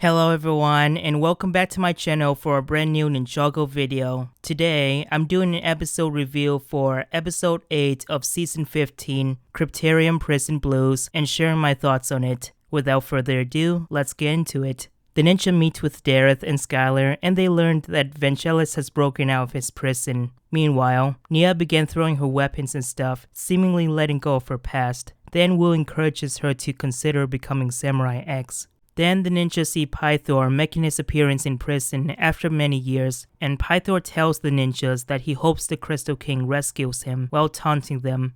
Hello everyone, and welcome back to my channel for a brand new Ninjago video. Today, I'm doing an episode review for episode 8 of season 15, Kryptarium Prison Blues, and sharing my thoughts on it. Without further ado, let's get into it. The ninja meet with Dareth and Skylar, and they learned that Vangelis has broken out of his prison. Meanwhile, Nia began throwing her weapons and stuff, seemingly letting go of her past. Then Wu encourages her to consider becoming Samurai X. Then the ninjas see Pythor making his appearance in prison after many years, and Pythor tells the ninjas that he hopes the Crystal King rescues him while taunting them.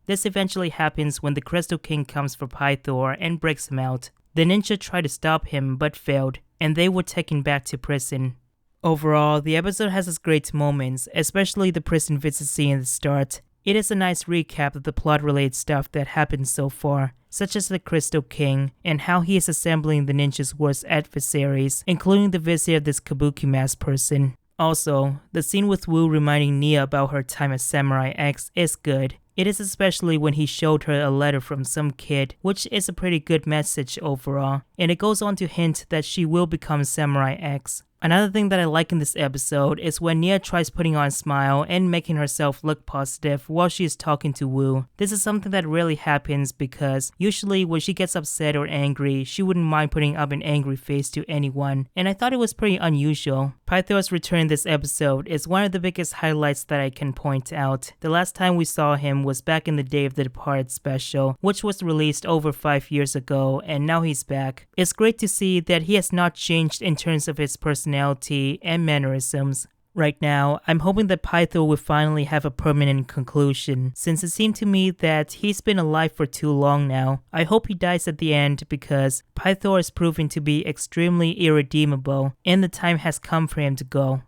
This eventually happens when the Crystal King comes for Pythor and breaks him out. The ninja tried to stop him but failed, and they were taken back to prison. Overall, the episode has its great moments, especially the prison visit scene at the start. It is a nice recap of the plot-related stuff that happened so far, such as the Crystal King, and how he is assembling the ninja's worst adversaries, including the visit of this kabuki mask person. Also, the scene with Wu reminding Nia about her time as Samurai X is good. It is especially when he showed her a letter from some kid, which is a pretty good message overall, and it goes on to hint that she will become Samurai X. Another thing that I like in this episode is when Nia tries putting on a smile and making herself look positive while she is talking to Wu. This is something that rarely happens because usually when she gets upset or angry, she wouldn't mind putting up an angry face to anyone, and I thought it was pretty unusual. Pythor's return in this episode is one of the biggest highlights that I can point out. The last time we saw him was back in the Day of the Departed special, which was released over 5 years ago, and now he's back. It's great to see that he has not changed in terms of his personality and mannerisms. Right now, I'm hoping that Pythor will finally have a permanent conclusion, since it seemed to me that he's been alive for too long now. I hope he dies at the end because Pythor is proving to be extremely irredeemable, and the time has come for him to go.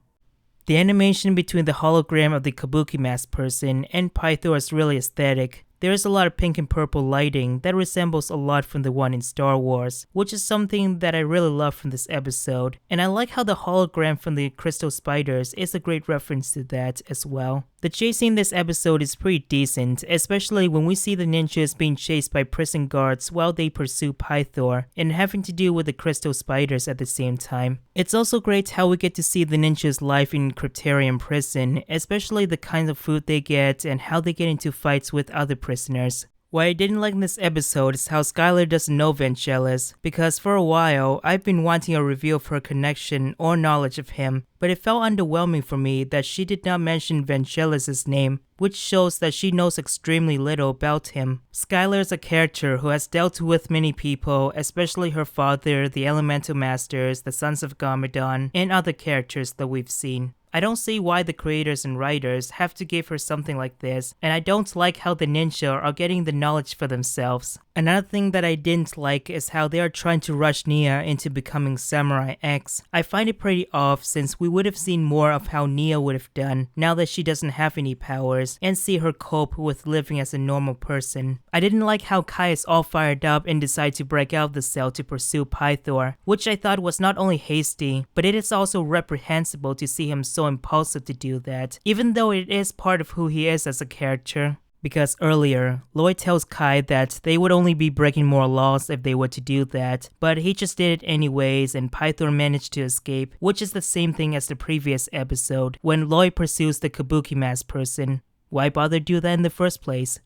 The animation between the hologram of the kabuki mask person and Pythor is really aesthetic. There is a lot of pink and purple lighting that resembles a lot from the one in Star Wars, which is something that I really love from this episode, and I like how the hologram from the crystal spiders is a great reference to that as well. The chase scene in this episode is pretty decent, especially when we see the ninjas being chased by prison guards while they pursue Pythor, and having to deal with the crystal spiders at the same time. It's also great how we get to see the ninjas' life in Kryptarium Prison, especially the kinds of food they get and how they get into fights with other prisoners. What I didn't like in this episode is how Skylar doesn't know Vangelis, because for a while, I've been wanting a review of her connection or knowledge of him, but it felt underwhelming for me that she did not mention Vangelis' name, which shows that she knows extremely little about him. Skylar is a character who has dealt with many people, especially her father, the Elemental Masters, the Sons of Garmadon, and other characters that we've seen. I don't see why the creators and writers have to give her something like this, and I don't like how the ninja are getting the knowledge for themselves. Another thing that I didn't like is how they are trying to rush Nia into becoming Samurai X. I find it pretty off since we would have seen more of how Nia would have done now that she doesn't have any powers, and see her cope with living as a normal person. I didn't like how Kai is all fired up and decides to break out of the cell to pursue Pythor, which I thought was not only hasty, but it is also reprehensible to see him so impulsive to do that, even though it is part of who he is as a character. Because earlier, Lloyd tells Kai that they would only be breaking more laws if they were to do that, but he just did it anyways and Pythor managed to escape, which is the same thing as the previous episode, when Lloyd pursues the kabuki mask person. Why bother do that in the first place?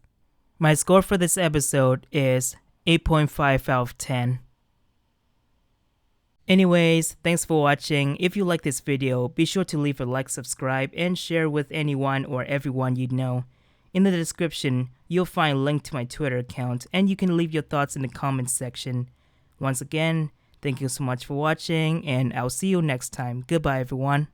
My score for this episode is 8.5 out of 10. Anyways, thanks for watching. If you like this video, be sure to leave a like, subscribe, and share with anyone or everyone you know. In the description, you'll find a link to my Twitter account, and you can leave your thoughts in the comments section. Once again, thank you so much for watching, and I'll see you next time. Goodbye, everyone.